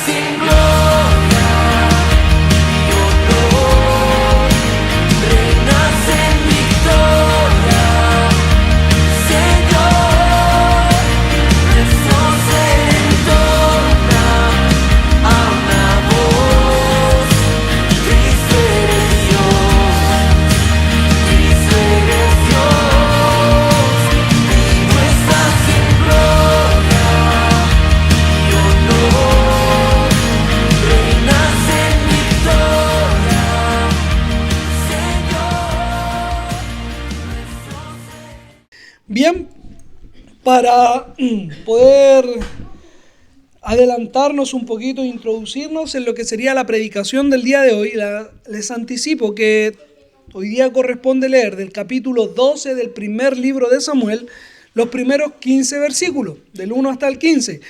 sin gloria y honor, reinas en victoria, Señor. Nuestro ser entona a una voz: Cristo eres Dios, Cristo eres Dios. Vivo estás en gloria y honor, reinas en victoria, Señor. Bien, para poder adelantarnos un poquito e introducirnos en lo que sería la predicación del día de hoy, les anticipo que hoy día corresponde leer del capítulo 12 del primer libro de Samuel los primeros 15 versículos, del 1 hasta el 15,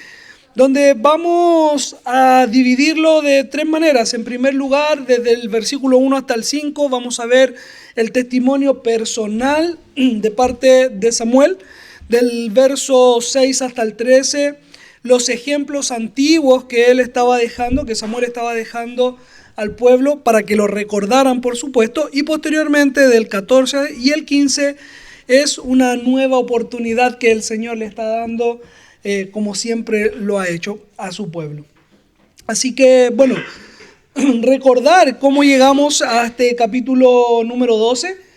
donde vamos a dividirlo de tres maneras. En primer lugar, desde el versículo 1 hasta el 5, vamos a ver el testimonio personal de parte de Samuel. Del verso 6 hasta el 13, los ejemplos antiguos que él estaba dejando, que Samuel estaba dejando al pueblo para que lo recordaran, por supuesto. Y posteriormente, del 14 y el 15, es una nueva oportunidad que el Señor le está dando, como siempre lo ha hecho a su pueblo. Así que, bueno, recordar cómo llegamos a este capítulo número 12,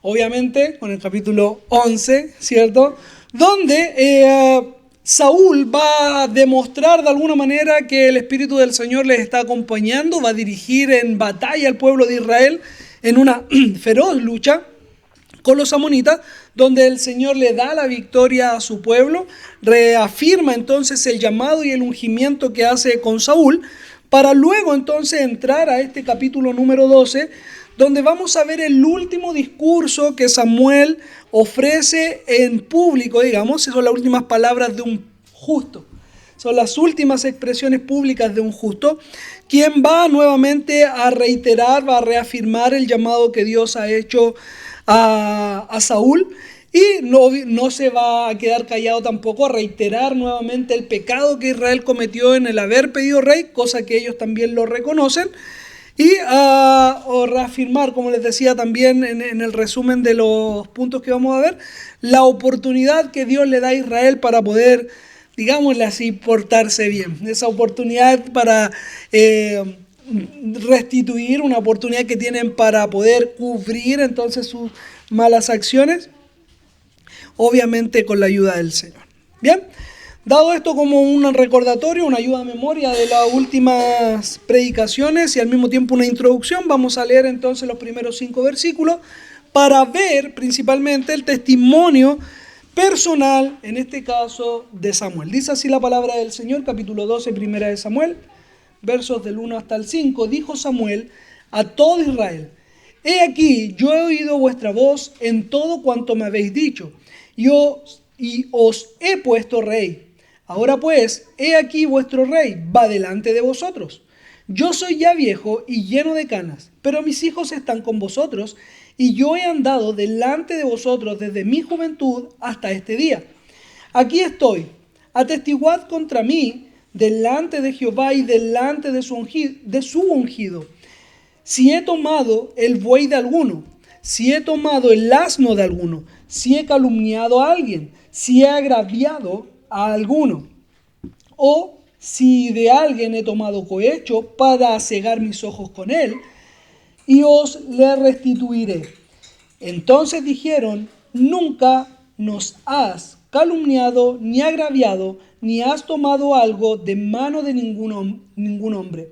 obviamente con el capítulo 11, ¿cierto? Donde Saúl va a demostrar de alguna manera que el Espíritu del Señor les está acompañando, va a dirigir en batalla al pueblo de Israel en una feroz lucha con los amonitas, donde el Señor le da la victoria a su pueblo, reafirma entonces el llamado y el ungimiento que hace con Saúl, para luego entonces entrar a este capítulo número 12, donde vamos a ver el último discurso que Samuel ofrece en público, digamos. Son las últimas palabras de un justo. Son las últimas expresiones públicas de un justo, quien va nuevamente a reiterar, va a reafirmar el llamado que Dios ha hecho a Saúl, y no se va a quedar callado tampoco, a reiterar nuevamente el pecado que Israel cometió en el haber pedido rey, cosa que ellos también lo reconocen. Y a reafirmar, como les decía también en el resumen de los puntos que vamos a ver, la oportunidad que Dios le da a Israel para poder, digámosle así, portarse bien. Esa oportunidad para restituir, una oportunidad que tienen para poder cubrir entonces sus malas acciones, obviamente con la ayuda del Señor. Bien. Dado esto como un recordatorio, una ayuda a memoria de las últimas predicaciones y al mismo tiempo una introducción, vamos a leer entonces los primeros 5 versículos para ver principalmente el testimonio personal, en este caso de Samuel. Dice así la palabra del Señor, capítulo 12, primera de Samuel, versos del 1 hasta el 5. Dijo Samuel a todo Israel: He aquí, yo he oído vuestra voz en todo cuanto me habéis dicho, y os he puesto rey. Ahora pues, he aquí vuestro rey va delante de vosotros. Yo soy ya viejo y lleno de canas, pero mis hijos están con vosotros, y yo he andado delante de vosotros desde mi juventud hasta este día. Aquí estoy, atestiguad contra mí delante de Jehová y delante de su ungido. Si he tomado el buey de alguno, si he tomado el asno de alguno, si he calumniado a alguien, si he agraviado a alguno, o si de alguien he tomado cohecho para cegar mis ojos con él, y os le restituiré. Entonces dijeron: Nunca nos has calumniado, ni agraviado, ni has tomado algo de mano de ningún hombre.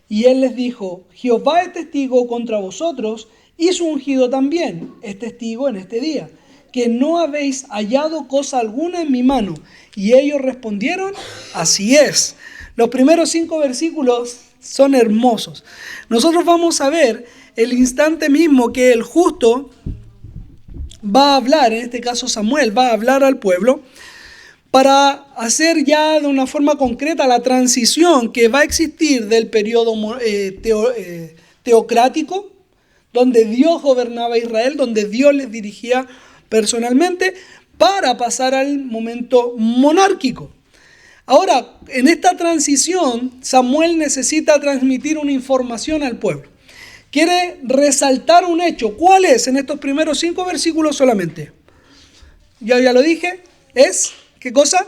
Y él les dijo: Jehová es testigo contra vosotros, y su ungido también es testigo en este día, que no habéis hallado cosa alguna en mi mano. Y ellos respondieron: Así es. Los primeros 5 versículos son hermosos. Nosotros vamos a ver el instante mismo que el justo va a hablar, en este caso Samuel, va a hablar al pueblo para hacer ya de una forma concreta la transición que va a existir del periodo teocrático, donde Dios gobernaba a Israel, donde Dios les dirigía personalmente, para pasar al momento monárquico. Ahora, en esta transición, Samuel necesita transmitir una información al pueblo. Quiere resaltar un hecho. ¿Cuál es? En estos primeros 5 versículos solamente. Ya lo dije. Es, ¿qué cosa?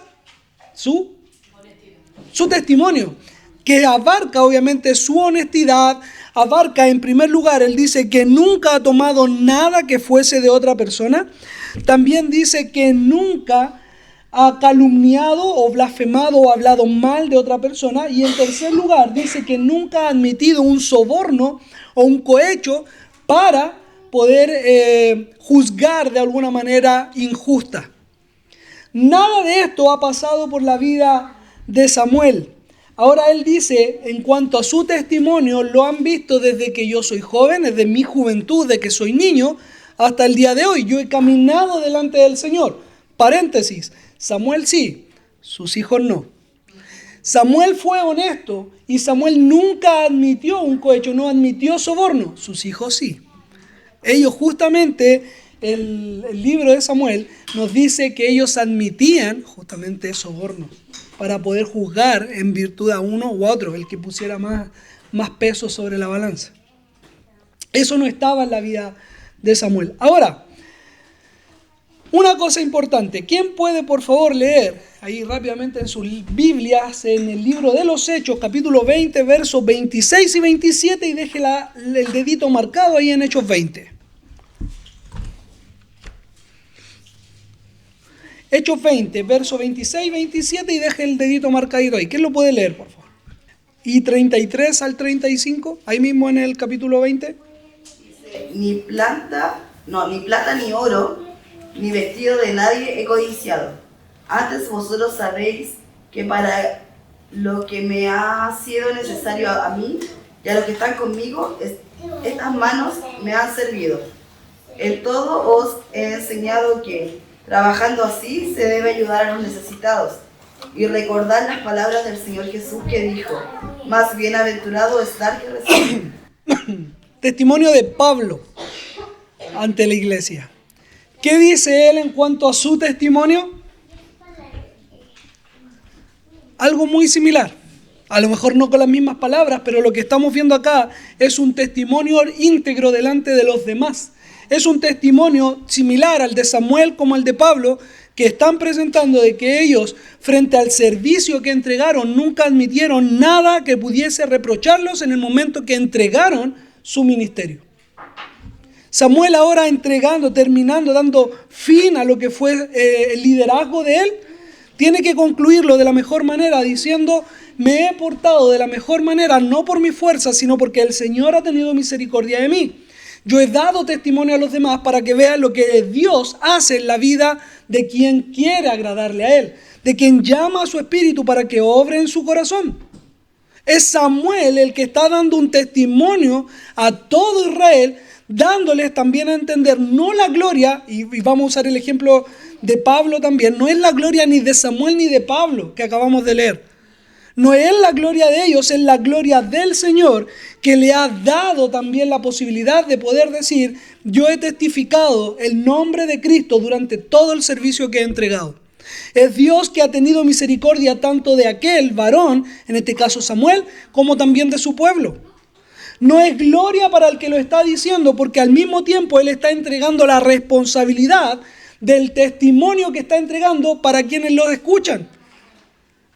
Su testimonio. Que abarca obviamente su honestidad. Abarca en primer lugar, él dice que nunca ha tomado nada que fuese de otra persona. También dice que nunca ha calumniado o blasfemado o hablado mal de otra persona. Y en tercer lugar dice que nunca ha admitido un soborno o un cohecho para poder juzgar de alguna manera injusta. Nada de esto ha pasado por la vida de Samuel. Ahora él dice, en cuanto a su testimonio, lo han visto desde que yo soy joven, desde mi juventud, de que soy niño, hasta el día de hoy. Yo he caminado delante del Señor. Paréntesis, Samuel sí, sus hijos no. Samuel fue honesto y Samuel nunca admitió un cohecho, no admitió soborno. Sus hijos sí. Ellos justamente, el libro de Samuel nos dice que ellos admitían justamente soborno para poder juzgar en virtud a uno u otro, el que pusiera más peso sobre la balanza. Eso no estaba en la vida de Samuel. Ahora, una cosa importante. ¿Quién puede, por favor, leer ahí rápidamente en sus Biblias, en el libro de los Hechos, capítulo 20, versos 26 y 27, y deje el dedito marcado ahí en Hechos 20? Hechos 20, versos 26 y 27, y deje el dedito marcadito ahí. ¿Quién lo puede leer, por favor? Y 33 al 35, ahí mismo en el capítulo 20. Dice, ni plata ni oro, ni vestido de nadie he codiciado. Antes vosotros sabéis que para lo que me ha sido necesario a mí y a los que están conmigo, estas manos me han servido. En todo os he enseñado que, trabajando así, se debe ayudar a los necesitados y recordar las palabras del Señor Jesús que dijo, más bienaventurado es dar que recibir. Testimonio de Pablo ante la iglesia. ¿Qué dice él en cuanto a su testimonio? Algo muy similar. A lo mejor no con las mismas palabras, pero lo que estamos viendo acá es un testimonio íntegro delante de los demás. Es un testimonio similar al de Samuel como al de Pablo, que están presentando de que ellos, frente al servicio que entregaron, nunca admitieron nada que pudiese reprocharlos en el momento que entregaron su ministerio. Samuel ahora terminando, dando fin a lo que fue el liderazgo de él, tiene que concluirlo de la mejor manera diciendo, me he portado de la mejor manera, no por mi fuerza, sino porque el Señor ha tenido misericordia de mí. Yo he dado testimonio a los demás para que vean lo que Dios hace en la vida de quien quiere agradarle a Él, de quien llama a su espíritu para que obre en su corazón. Es Samuel el que está dando un testimonio a todo Israel, dándoles también a entender no la gloria, y vamos a usar el ejemplo de Pablo también, no es la gloria ni de Samuel ni de Pablo que acabamos de leer. No es la gloria de ellos, es la gloria del Señor que le ha dado también la posibilidad de poder decir, yo he testificado el nombre de Cristo durante todo el servicio que he entregado. Es Dios que ha tenido misericordia tanto de aquel varón, en este caso Samuel, como también de su pueblo. No es gloria para el que lo está diciendo, porque al mismo tiempo él está entregando la responsabilidad del testimonio que está entregando para quienes lo escuchan.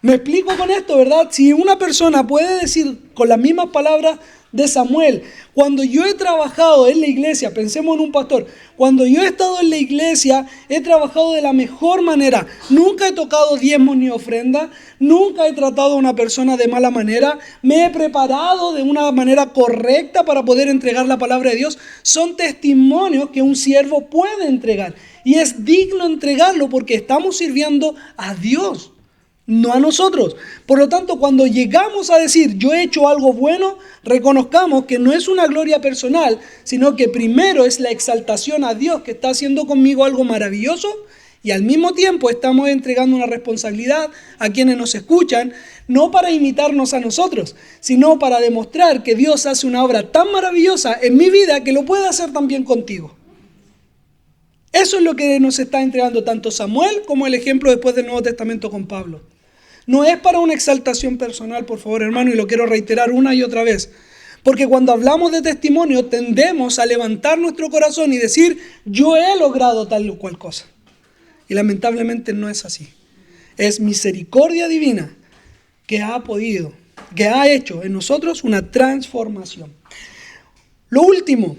Me explico con esto, ¿verdad? Si una persona puede decir con las mismas palabras de Samuel, cuando yo he trabajado en la iglesia, pensemos en un pastor, cuando yo he estado en la iglesia, he trabajado de la mejor manera, nunca he tocado diezmos ni ofrenda, nunca he tratado a una persona de mala manera, me he preparado de una manera correcta para poder entregar la palabra de Dios, son testimonios que un siervo puede entregar y es digno entregarlo porque estamos sirviendo a Dios, no a nosotros. Por lo tanto, cuando llegamos a decir yo he hecho algo bueno, reconozcamos que no es una gloria personal, sino que primero es la exaltación a Dios que está haciendo conmigo algo maravilloso y al mismo tiempo estamos entregando una responsabilidad a quienes nos escuchan, no para imitarnos a nosotros, sino para demostrar que Dios hace una obra tan maravillosa en mi vida que lo puede hacer también contigo. Eso es lo que nos está entregando tanto Samuel como el ejemplo después del Nuevo Testamento con Pablo. No es para una exaltación personal, por favor, hermano, y lo quiero reiterar una y otra vez. Porque cuando hablamos de testimonio, tendemos a levantar nuestro corazón y decir, yo he logrado tal o cual cosa. Y lamentablemente no es así. Es misericordia divina que ha hecho en nosotros una transformación. Lo último,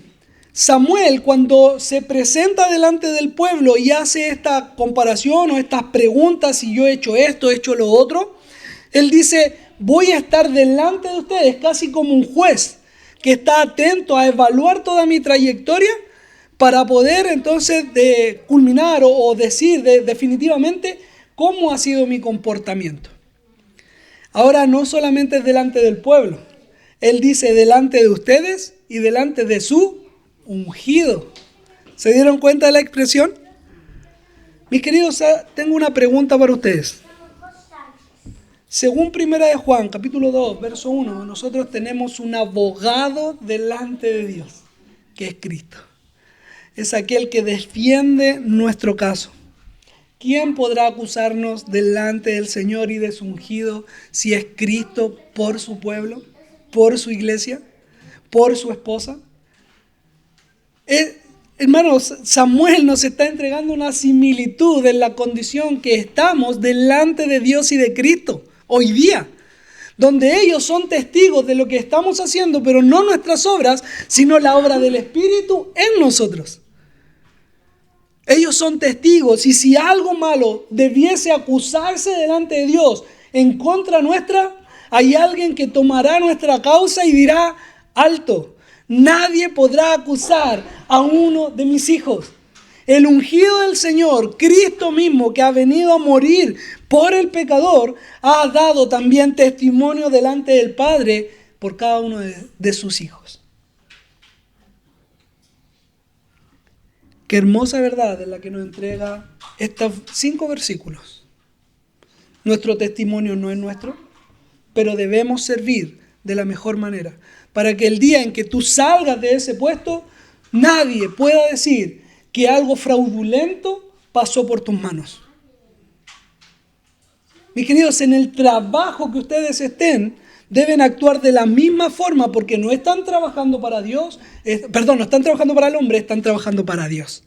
Samuel, cuando se presenta delante del pueblo y hace esta comparación o estas preguntas, si yo he hecho esto, he hecho lo otro, él dice, voy a estar delante de ustedes casi como un juez que está atento a evaluar toda mi trayectoria para poder entonces culminar o decir definitivamente cómo ha sido mi comportamiento. Ahora no solamente es delante del pueblo, él dice delante de ustedes y delante de su ungido. ¿Se dieron cuenta de la expresión? Mis queridos, tengo una pregunta para ustedes. Según 1 de Juan, capítulo 2, verso 1, nosotros tenemos un abogado delante de Dios, que es Cristo. Es aquel que defiende nuestro caso. ¿Quién podrá acusarnos delante del Señor y de su ungido si es Cristo por su pueblo, por su iglesia, por su esposa? Hermanos, Samuel nos está entregando una similitud en la condición que estamos delante de Dios y de Cristo hoy día, donde ellos son testigos de lo que estamos haciendo, pero no nuestras obras, sino la obra del Espíritu en nosotros. Ellos son testigos, y si algo malo debiese acusarse delante de Dios en contra nuestra, hay alguien que tomará nuestra causa y dirá, alto, nadie podrá acusar a uno de mis hijos. El ungido del Señor, Cristo mismo, que ha venido a morir por el pecador, ha dado también testimonio delante del Padre por cada uno de sus hijos. Qué hermosa verdad es la que nos entrega estos 5 versículos. Nuestro testimonio no es nuestro, pero debemos servir de la mejor manera, para que el día en que tú salgas de ese puesto, nadie pueda decir que algo fraudulento pasó por tus manos. Mis queridos, en el trabajo que ustedes estén, deben actuar de la misma forma, porque no están trabajando para Dios, no están trabajando para el hombre, están trabajando para Dios.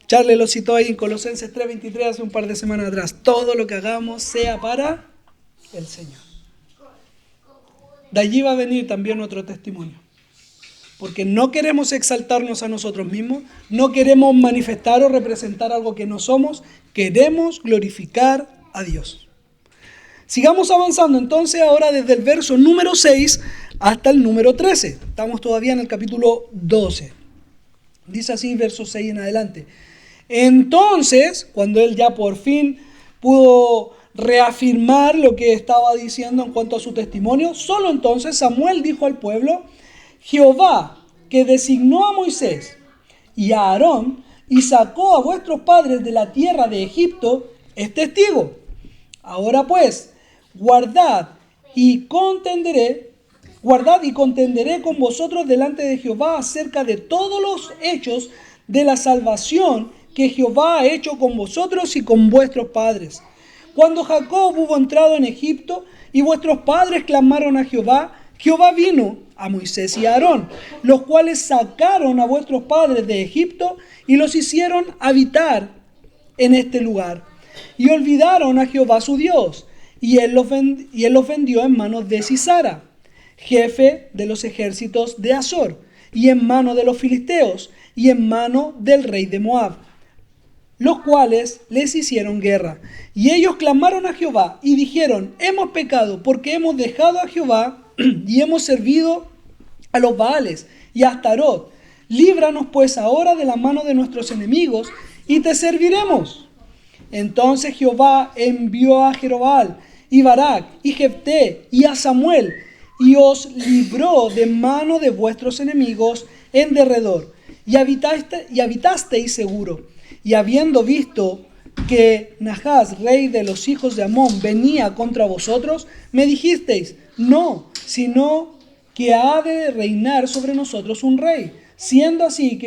Charles lo citó ahí en Colosenses 3:23 hace un par de semanas atrás. Todo lo que hagamos sea para el Señor. De allí va a venir también otro testimonio. Porque no queremos exaltarnos a nosotros mismos, no queremos manifestar o representar algo que no somos, queremos glorificar a Dios. Sigamos avanzando entonces ahora desde el verso número 6 hasta el número 13. Estamos todavía en el capítulo 12. Dice así, verso 6 en adelante. Entonces, cuando él ya por fin pudo reafirmar lo que estaba diciendo en cuanto a su testimonio, solo entonces Samuel dijo al pueblo, Jehová, que designó a Moisés y a Aarón y sacó a vuestros padres de la tierra de Egipto, es testigo. Ahora pues, guardad y contenderé con vosotros delante de Jehová acerca de todos los hechos de la salvación que Jehová ha hecho con vosotros y con vuestros padres. Cuando Jacob hubo entrado en Egipto y vuestros padres clamaron a Jehová, Jehová vino a Moisés y a Aarón, los cuales sacaron a vuestros padres de Egipto y los hicieron habitar en este lugar. Y olvidaron a Jehová su Dios, y él los vendió en manos de Sisara, jefe de los ejércitos de Azor, y en mano de los filisteos, y en mano del rey de Moab, los cuales les hicieron guerra. Y ellos clamaron a Jehová y dijeron, hemos pecado porque hemos dejado a Jehová y hemos servido a los Baales y a Astarot. Líbranos pues ahora de la mano de nuestros enemigos y te serviremos. Entonces Jehová envió a Jerobal y Barak y Jefté y a Samuel y os libró de mano de vuestros enemigos en derredor y habitasteis seguro. Y habiendo visto que Nahas, rey de los hijos de Amón, venía contra vosotros, me dijisteis, no, sino que ha de reinar sobre nosotros un rey, siendo así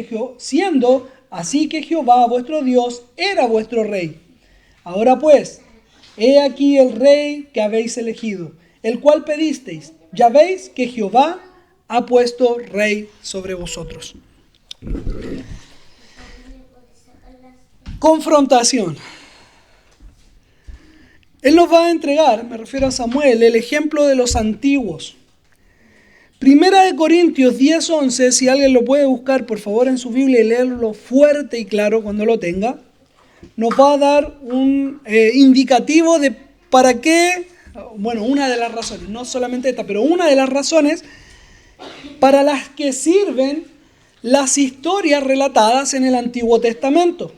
que Jehová vuestro Dios era vuestro rey. Ahora pues, he aquí el rey que habéis elegido, el cual pedisteis. Ya veis que Jehová ha puesto rey sobre vosotros. Confrontación. Él nos va a entregar, me refiero a Samuel, el ejemplo de los antiguos. Primera de Corintios 10:11, si alguien lo puede buscar por favor en su Biblia y leerlo fuerte y claro cuando lo tenga, nos va a dar un indicativo de para qué, bueno, una de las razones, no solamente esta, pero una de las razones para las que sirven las historias relatadas en el Antiguo Testamento.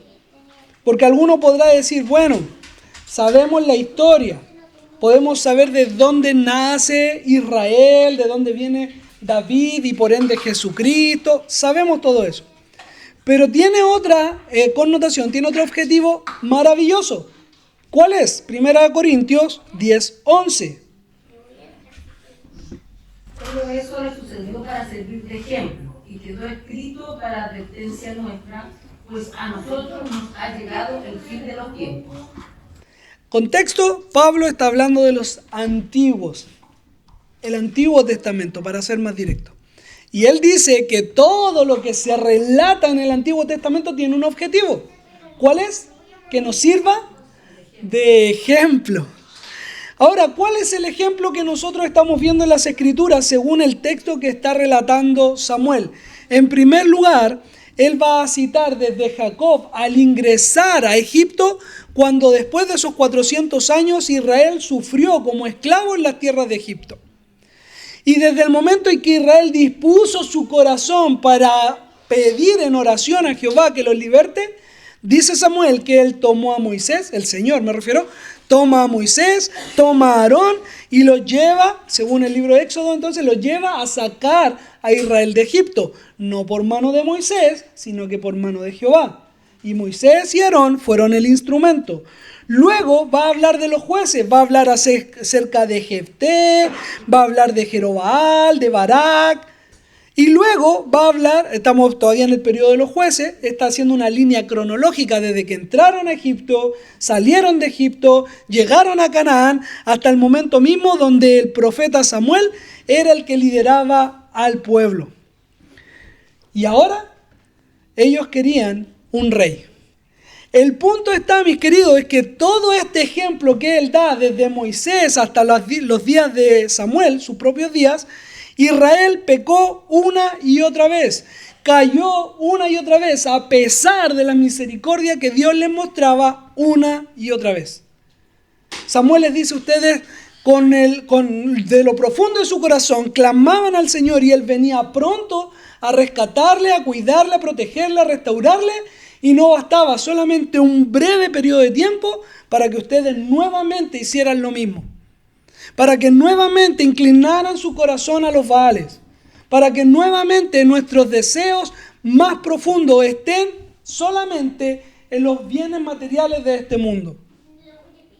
Porque alguno podrá decir, bueno, sabemos la historia, podemos saber de dónde nace Israel, de dónde viene David y por ende Jesucristo, sabemos todo eso. Pero tiene otra connotación, tiene otro objetivo maravilloso. ¿Cuál es? Primera de Corintios 10:11. Todo eso le sucedió para servir de ejemplo y quedó escrito para advertencia nuestra, pues a nosotros nos ha llegado el fin de los tiempos. Contexto, Pablo está hablando de los antiguos, el Antiguo Testamento, para ser más directo. Y él dice que todo lo que se relata en el Antiguo Testamento tiene un objetivo. ¿Cuál es? Que nos sirva de ejemplo. Ahora, ¿cuál es el ejemplo que nosotros estamos viendo en las Escrituras según el texto que está relatando Samuel? En primer lugar, él va a citar desde Jacob al ingresar a Egipto, cuando después de esos 400 años Israel sufrió como esclavo en las tierras de Egipto. Y desde el momento en que Israel dispuso su corazón para pedir en oración a Jehová que los liberte, dice Samuel que él tomó a Moisés, el Señor me refiero, toma a Moisés, toma a Aarón y los lleva, según el libro de Éxodo, entonces los lleva a sacar a Israel de Egipto, no por mano de Moisés, sino que por mano de Jehová. Y Moisés y Aarón fueron el instrumento. Luego va a hablar de los jueces, va a hablar acerca de Jefté, va a hablar de Jerobaal, de Barak. Y luego va a hablar, estamos todavía en el periodo de los jueces, está haciendo una línea cronológica desde que entraron a Egipto, salieron de Egipto, llegaron a Canaán, hasta el momento mismo donde el profeta Samuel era el que lideraba al pueblo. Y ahora ellos querían un rey. El punto está, mis queridos, es que todo este ejemplo que él da desde Moisés hasta los días de Samuel, sus propios días, Israel pecó una y otra vez, cayó una y otra vez, a pesar de la misericordia que Dios les mostraba una y otra vez. Samuel les dice a ustedes, de lo profundo de su corazón, clamaban al Señor y Él venía pronto a rescatarle, a cuidarle, a protegerle, a restaurarle, y no bastaba solamente un breve periodo de tiempo para que ustedes nuevamente hicieran lo mismo. Para que nuevamente inclinaran su corazón a los Baales, para que nuevamente nuestros deseos más profundos estén solamente en los bienes materiales de este mundo.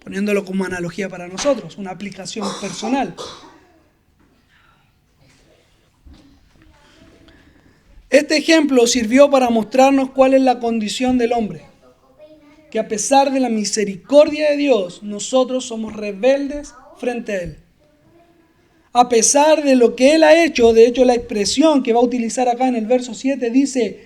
Poniéndolo como analogía para nosotros, una aplicación personal. Este ejemplo sirvió para mostrarnos cuál es la condición del hombre. Que a pesar de la misericordia de Dios, nosotros somos rebeldes frente a Él. A pesar de lo que Él ha hecho, de hecho la expresión que va a utilizar acá en el verso 7 dice,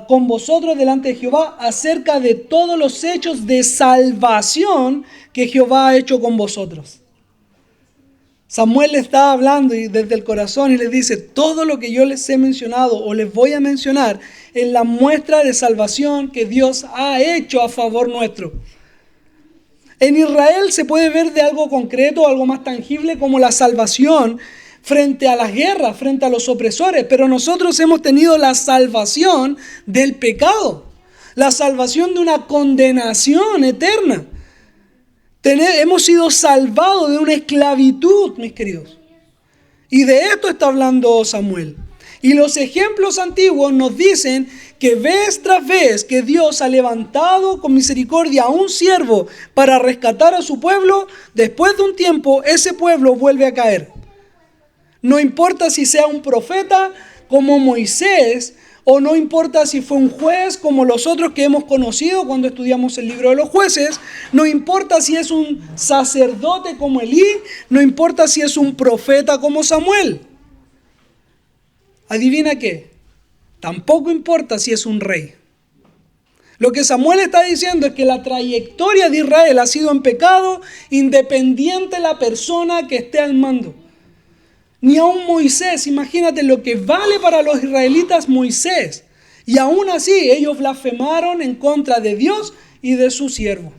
con vosotros delante de Jehová, acerca de todos los hechos de salvación que Jehová ha hecho con vosotros. Samuel le está hablando y desde el corazón y les dice, todo lo que yo les he mencionado o les voy a mencionar es la muestra de salvación que Dios ha hecho a favor nuestro. En Israel se puede ver de algo concreto, algo más tangible como la salvación frente a las guerras, frente a los opresores, pero nosotros hemos tenido la salvación del pecado, la salvación de una condenación eterna. Hemos sido salvados de una esclavitud, mis queridos. Y de esto está hablando Samuel. Y los ejemplos antiguos nos dicen que vez tras vez que Dios ha levantado con misericordia a un siervo para rescatar a su pueblo, después de un tiempo ese pueblo vuelve a caer. No importa si sea un profeta como Moisés o no importa si fue un juez como los otros que hemos conocido cuando estudiamos el libro de los jueces, no importa si es un sacerdote como Elí, no importa si es un profeta como Samuel. ¿Adivina qué? Tampoco importa si es un rey. Lo que Samuel está diciendo es que la trayectoria de Israel ha sido en pecado independiente de la persona que esté al mando. Ni aun Moisés, imagínate lo que vale para los israelitas Moisés. Y aún así ellos blasfemaron en contra de Dios y de su siervo.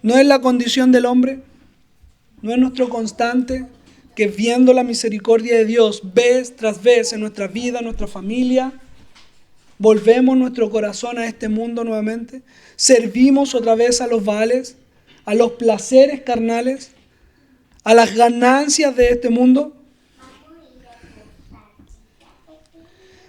¿No es la condición del hombre? ¿No es nuestro constante que viendo la misericordia de Dios vez tras vez en nuestra vida, en nuestra familia, volvemos nuestro corazón a este mundo nuevamente? ¿Servimos otra vez a los Baales, a los placeres carnales, a las ganancias de este mundo?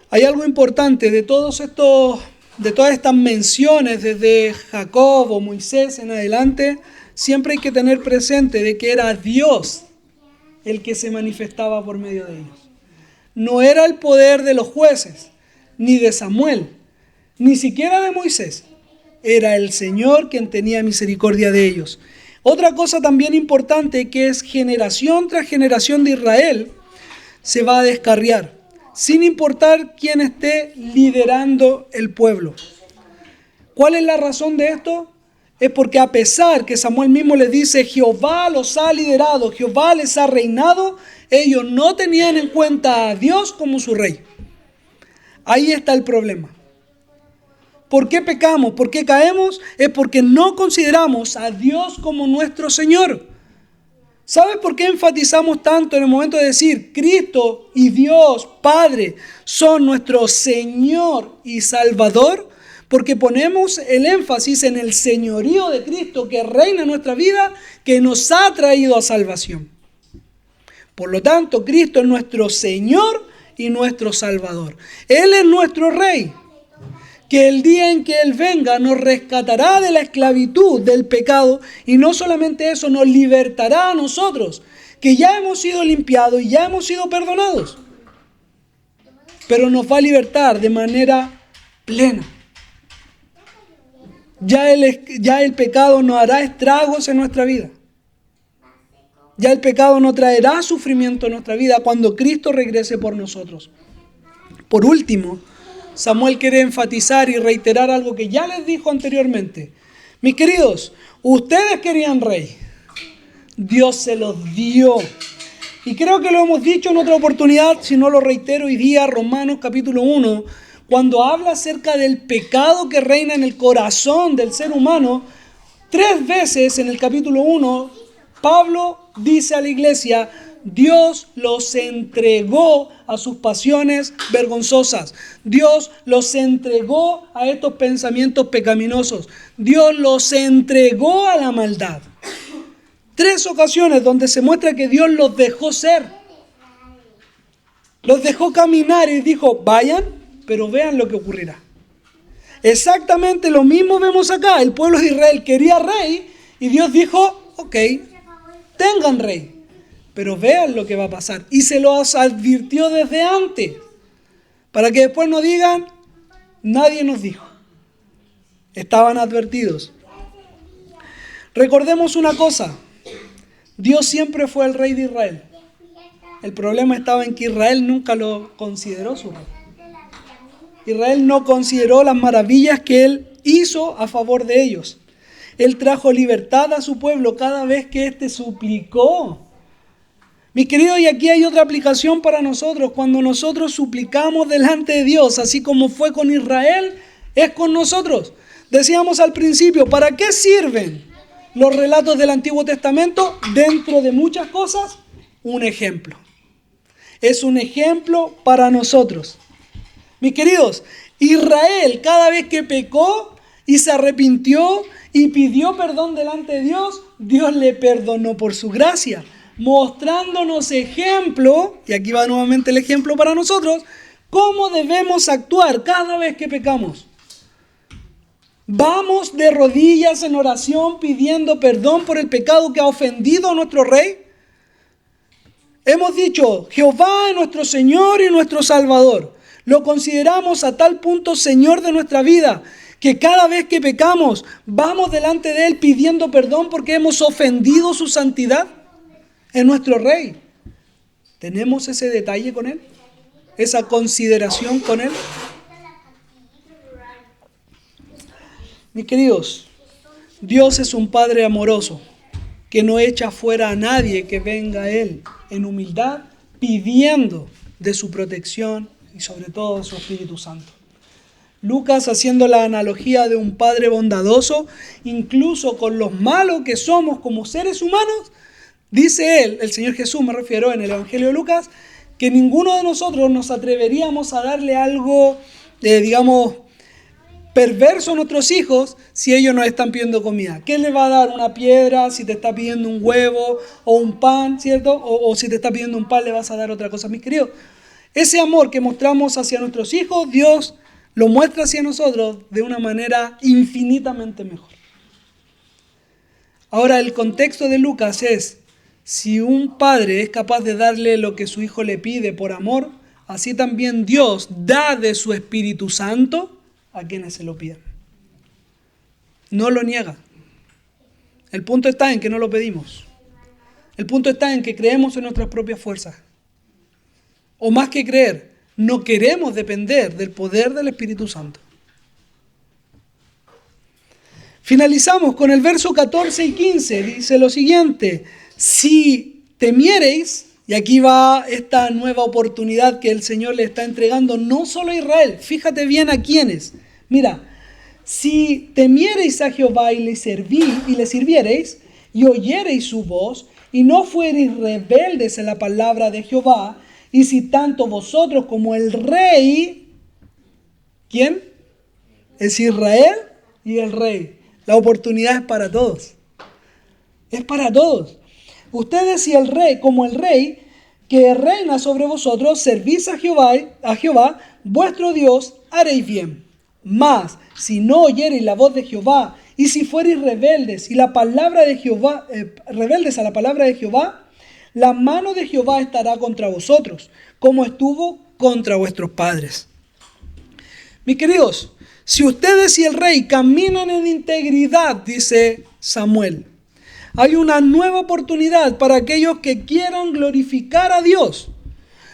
Hay algo importante de todas estas menciones desde Jacob o Moisés en adelante. Siempre hay que tener presente de que era Dios el que se manifestaba por medio de ellos. No era el poder de los jueces, ni de Samuel, ni siquiera de Moisés. Era el Señor quien tenía misericordia de ellos. Otra cosa también importante, que es generación tras generación de Israel se va a descarriar, sin importar quién esté liderando el pueblo. ¿Cuál es la razón de esto? Es porque a pesar que Samuel mismo les dice, Jehová los ha liderado, Jehová les ha reinado, ellos no tenían en cuenta a Dios como su rey. Ahí está el problema. ¿Por qué pecamos? ¿Por qué caemos? Es porque no consideramos a Dios como nuestro Señor. ¿Sabes por qué enfatizamos tanto en el momento de decir Cristo y Dios Padre son nuestro Señor y Salvador? Porque ponemos el énfasis en el señorío de Cristo que reina en nuestra vida, que nos ha traído a salvación. Por lo tanto, Cristo es nuestro Señor y nuestro Salvador. Él es nuestro Rey, que el día en que Él venga nos rescatará de la esclavitud del pecado, y no solamente eso, nos libertará a nosotros, que ya hemos sido limpiados y ya hemos sido perdonados, pero nos va a libertar de manera plena. Ya el pecado no hará estragos en nuestra vida. Ya el pecado no traerá sufrimiento en nuestra vida cuando Cristo regrese por nosotros. Por último, Samuel quiere enfatizar y reiterar algo que ya les dijo anteriormente. Mis queridos, ustedes querían rey. Dios se los dio. Y creo que lo hemos dicho en otra oportunidad, si no lo reitero hoy día, Romanos capítulo 1, cuando habla acerca del pecado que reina en el corazón del ser humano, 3 veces en el capítulo 1, Pablo dice a la iglesia, Dios los entregó a sus pasiones vergonzosas. Dios los entregó a estos pensamientos pecaminosos. Dios los entregó a la maldad. 3 ocasiones donde se muestra que Dios los dejó ser. Los dejó caminar y dijo, vayan, pero vean lo que ocurrirá. Exactamente lo mismo vemos acá. El pueblo de Israel quería rey y Dios dijo, ok, tengan rey, pero vean lo que va a pasar. Y se los advirtió desde antes, para que después no digan, nadie nos dijo. Estaban advertidos. Recordemos una cosa, Dios siempre fue el rey de Israel. El problema estaba en que Israel nunca lo consideró su rey. Israel no consideró las maravillas que Él hizo a favor de ellos. Él trajo libertad a su pueblo cada vez que éste suplicó. Mis queridos, y aquí hay otra aplicación para nosotros. Cuando nosotros suplicamos delante de Dios, así como fue con Israel, es con nosotros. Decíamos al principio, ¿para qué sirven los relatos del Antiguo Testamento? Dentro de muchas cosas, un ejemplo. Es un ejemplo para nosotros. Mis queridos, Israel cada vez que pecó y se arrepintió y pidió perdón delante de Dios, Dios le perdonó por su gracia, mostrándonos ejemplo, y aquí va nuevamente el ejemplo para nosotros, cómo debemos actuar cada vez que pecamos. Vamos de rodillas en oración pidiendo perdón por el pecado que ha ofendido a nuestro rey. Hemos dicho, Jehová es nuestro Señor y nuestro Salvador. Lo consideramos a tal punto Señor de nuestra vida, que cada vez que pecamos, vamos delante de Él pidiendo perdón porque hemos ofendido su santidad. Es nuestro Rey. ¿Tenemos ese detalle con Él? ¿Esa consideración con Él? Mis queridos, Dios es un Padre amoroso que no echa fuera a nadie que venga a Él en humildad, pidiendo de su protección y sobre todo de su Espíritu Santo. Lucas, haciendo la analogía de un Padre bondadoso, incluso con los malos que somos como seres humanos, dice él, el Señor Jesús me refiero en el Evangelio de Lucas, que ninguno de nosotros nos atreveríamos a darle algo, digamos, perverso a nuestros hijos si ellos nos están pidiendo comida. ¿Qué le va a dar? ¿Una piedra si te está pidiendo un huevo o un pan, cierto? O si te está pidiendo un pan le vas a dar otra cosa. Mis queridos, ese amor que mostramos hacia nuestros hijos, Dios lo muestra hacia nosotros de una manera infinitamente mejor. Ahora, el contexto de Lucas es, si un padre es capaz de darle lo que su hijo le pide por amor, así también Dios da de su Espíritu Santo a quienes se lo piden. No lo niega. El punto está en que no lo pedimos. El punto está en que creemos en nuestras propias fuerzas. O más que creer, no queremos depender del poder del Espíritu Santo. Finalizamos con el verso 14 y 15. Dice lo siguiente: si temiereis, y aquí va esta nueva oportunidad que el Señor le está entregando no solo a Israel, fíjate bien a quiénes. Mira, si temiereis a Jehová y le sirviereis y oyereis su voz y no fuereis rebeldes en la palabra de Jehová, y si tanto vosotros como el rey, ¿quién? Es Israel y el rey. La oportunidad es para todos. Es para todos. Ustedes y el rey, como el rey que reina sobre vosotros, servís a Jehová, vuestro Dios, haréis bien. Mas, si no oyereis la voz de Jehová, y si fuereis rebeldes y la palabra de Jehová, rebeldes a la palabra de Jehová, la mano de Jehová estará contra vosotros, como estuvo contra vuestros padres. Mis queridos, si ustedes y el rey caminan en integridad, dice Samuel, hay una nueva oportunidad para aquellos que quieran glorificar a Dios.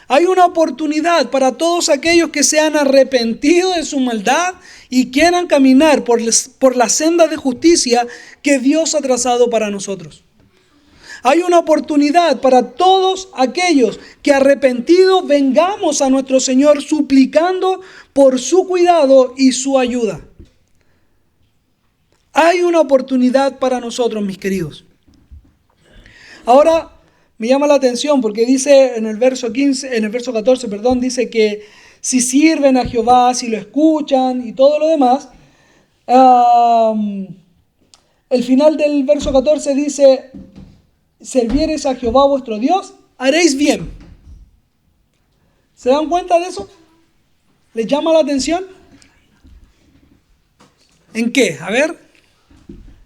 Hay una oportunidad para todos aquellos que se han arrepentido de su maldad y quieran caminar por la senda de justicia que Dios ha trazado para nosotros. Hay una oportunidad para todos aquellos que arrepentidos vengamos a nuestro Señor suplicando por su cuidado y su ayuda. Hay una oportunidad para nosotros, mis queridos. Ahora me llama la atención porque dice en el verso 14, dice que si sirven a Jehová, si lo escuchan y todo lo demás, el final del verso 14 dice: serviereis a Jehová vuestro Dios, haréis bien. ¿Se dan cuenta de eso? ¿Les llama la atención? ¿En qué? A ver,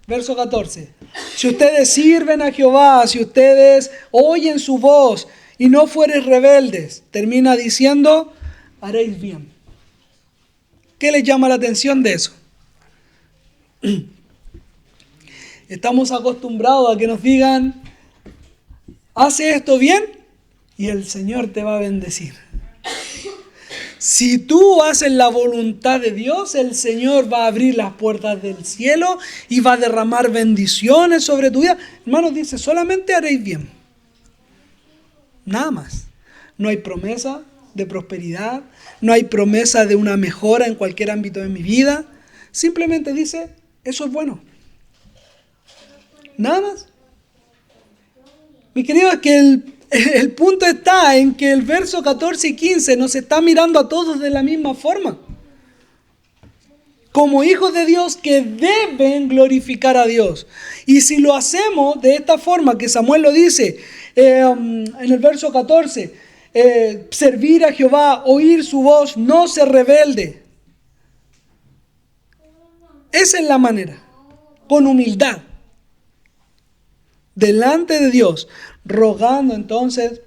verso 14. Si ustedes sirven a Jehová, si ustedes oyen su voz y no fuereis rebeldes, termina diciendo, haréis bien. ¿Qué les llama la atención de eso? Estamos acostumbrados a que nos digan, hace esto bien y el Señor te va a bendecir. Si tú haces la voluntad de Dios, el Señor va a abrir las puertas del cielo y va a derramar bendiciones sobre tu vida. Hermanos, dice, solamente haréis bien. Nada más. No hay promesa de prosperidad, no hay promesa de una mejora en cualquier ámbito de mi vida. Simplemente dice, eso es bueno. Nada más. Mi querido, es que el punto está en que el verso 14 y 15 nos está mirando a todos de la misma forma. Como hijos de Dios que deben glorificar a Dios. Y si lo hacemos de esta forma que Samuel lo dice en el verso 14, servir a Jehová, oír su voz, no ser rebelde. Esa es la manera, con humildad. Delante de Dios, rogando entonces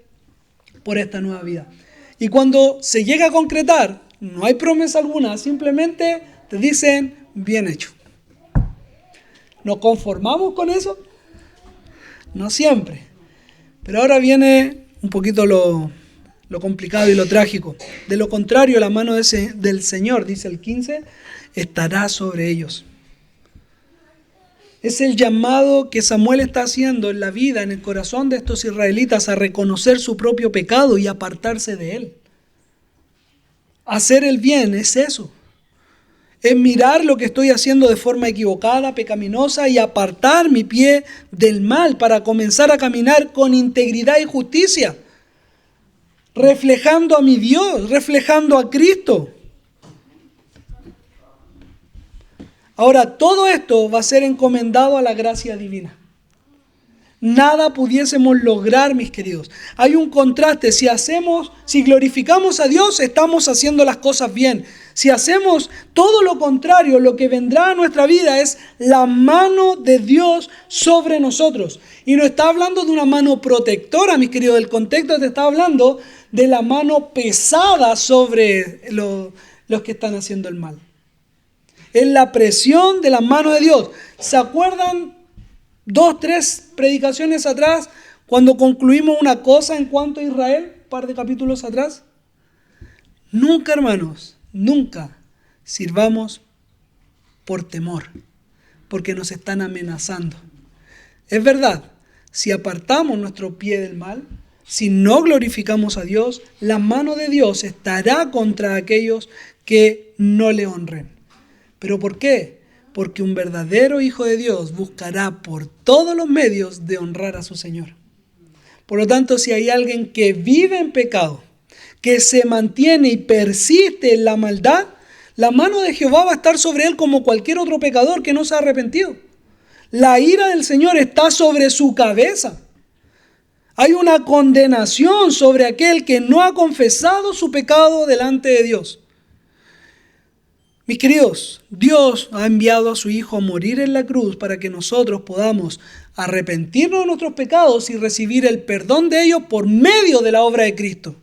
por esta nueva vida. Y cuando se llega a concretar, no hay promesa alguna, simplemente te dicen, bien hecho. ¿Nos conformamos con eso? No siempre. Pero ahora viene un poquito lo complicado y lo trágico. De lo contrario, la mano del Señor, dice el 15, estará sobre ellos. Es el llamado que Samuel está haciendo en la vida, en el corazón de estos israelitas, a reconocer su propio pecado y apartarse de él. Hacer el bien es eso. Es mirar lo que estoy haciendo de forma equivocada, pecaminosa, y apartar mi pie del mal para comenzar a caminar con integridad y justicia, reflejando a mi Dios, reflejando a Cristo. Ahora, todo esto va a ser encomendado a la gracia divina. Nada pudiésemos lograr, mis queridos. Hay un contraste. Si glorificamos a Dios, estamos haciendo las cosas bien. Si hacemos todo lo contrario, lo que vendrá a nuestra vida es la mano de Dios sobre nosotros. Y no está hablando de una mano protectora, mis queridos. El contexto te está hablando de la mano pesada sobre los que están haciendo el mal. Es la presión de la mano de Dios. ¿Se acuerdan 2, 3 predicaciones atrás cuando concluimos una cosa en cuanto a Israel? Un par de capítulos atrás. Nunca, hermanos, nunca sirvamos por temor, porque nos están amenazando. Es verdad, si apartamos nuestro pie del mal, si no glorificamos a Dios, la mano de Dios estará contra aquellos que no le honren. ¿Pero por qué? Porque un verdadero hijo de Dios buscará por todos los medios de honrar a su Señor. Por lo tanto, si hay alguien que vive en pecado, que se mantiene y persiste en la maldad, la mano de Jehová va a estar sobre él como cualquier otro pecador que no se ha arrepentido. La ira del Señor está sobre su cabeza. Hay una condenación sobre aquel que no ha confesado su pecado delante de Dios. Mis queridos, Dios ha enviado a su Hijo a morir en la cruz para que nosotros podamos arrepentirnos de nuestros pecados y recibir el perdón de ellos por medio de la obra de Cristo.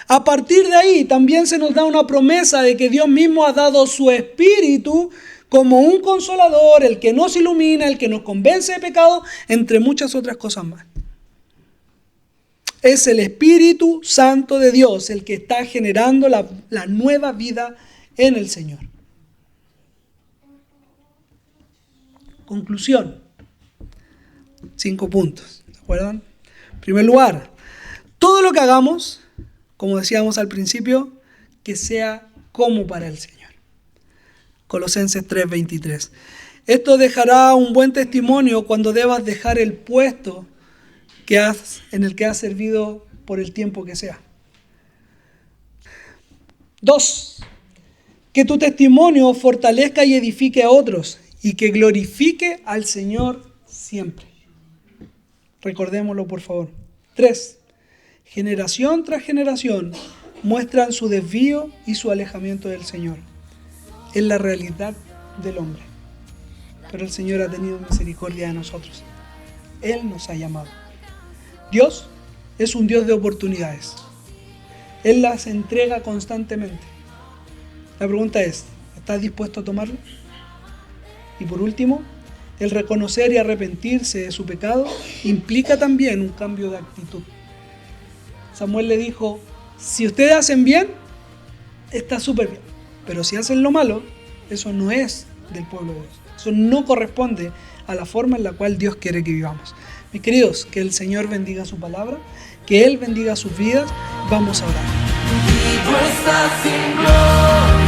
A partir de ahí también se nos da una promesa de que Dios mismo ha dado su Espíritu como un consolador, el que nos ilumina, el que nos convence de pecado, entre muchas otras cosas más. Es el Espíritu Santo de Dios el que está generando la nueva vida en el Señor. Conclusión. 5 puntos. ¿De acuerdo? En primer lugar, todo lo que hagamos, como decíamos al principio, que sea como para el Señor. Colosenses 3:23. Esto dejará un buen testimonio cuando debas dejar el puesto en el que has servido por el tiempo que sea. 2. Que tu testimonio fortalezca y edifique a otros y que glorifique al Señor siempre. Recordémoslo, por favor. 3. Generación tras generación muestran su desvío y su alejamiento del Señor. Es la realidad del hombre. Pero el Señor ha tenido misericordia de nosotros. Él nos ha llamado. Dios es un Dios de oportunidades. Él las entrega constantemente. La pregunta es, ¿estás dispuesto a tomarlo? Y por último, el reconocer y arrepentirse de su pecado implica también un cambio de actitud. Samuel le dijo, si ustedes hacen bien, está súper bien. Pero si hacen lo malo, eso no es del pueblo de Dios. Eso no corresponde a la forma en la cual Dios quiere que vivamos. Mis queridos, que el Señor bendiga su palabra, que Él bendiga sus vidas. Vamos a orar. Y no estás sin gloria.